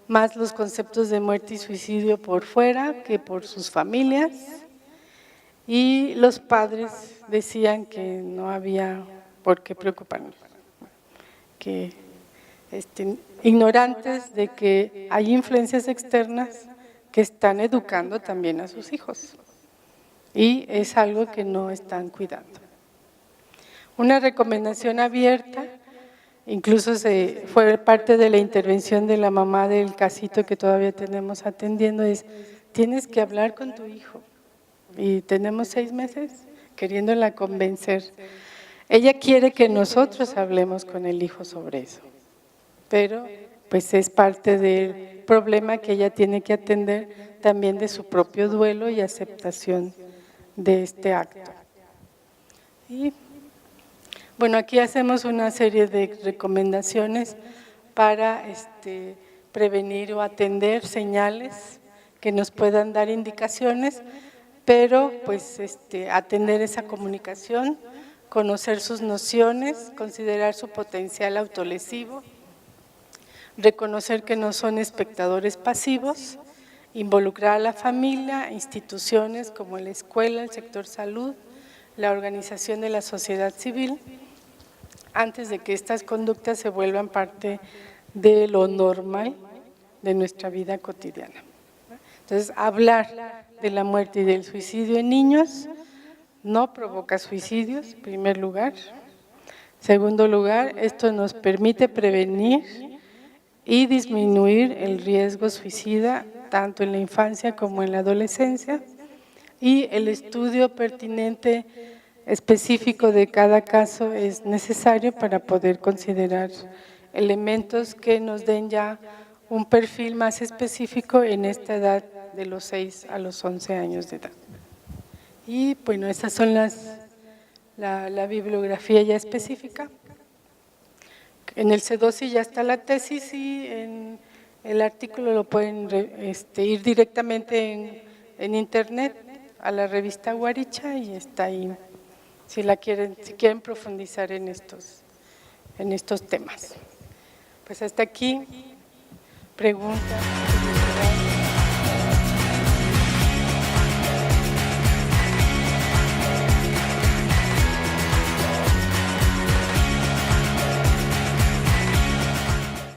más los conceptos de muerte y suicidio por fuera que por sus familias, y los padres decían que no había por qué preocuparnos, que ignorantes de que hay influencias externas que están educando también a sus hijos, y es algo que no están cuidando. Una recomendación abierta, incluso fue parte de la intervención de la mamá del casito que todavía tenemos atendiendo, es: tienes que hablar con tu hijo. Y tenemos 6 meses queriéndola convencer. Ella quiere que nosotros hablemos con el hijo sobre eso, pero pues es parte del problema que ella tiene que atender, también de su propio duelo y aceptación de este acto. Y bueno, aquí hacemos una serie de recomendaciones para prevenir o atender señales que nos puedan dar indicaciones, pero pues atender esa comunicación, conocer sus nociones, considerar su potencial autolesivo, reconocer que no son espectadores pasivos, involucrar a la familia, instituciones como la escuela, el sector salud, la organización de la sociedad civil, antes de que estas conductas se vuelvan parte de lo normal de nuestra vida cotidiana. Entonces, hablar de la muerte y del suicidio en niños no provoca suicidios, en primer lugar. Segundo lugar, esto nos permite prevenir y disminuir el riesgo suicida tanto en la infancia como en la adolescencia, y el estudio pertinente específico de cada caso es necesario para poder considerar elementos que nos den ya un perfil más específico en esta edad de los 6 a los 11 años de edad. Y bueno, estas son la bibliografía ya específica. En el C12 ya está la tesis, y en el artículo lo pueden ir directamente en internet a la revista Guaricha, y está ahí si quieren profundizar en estos temas. Pues hasta aquí, preguntas.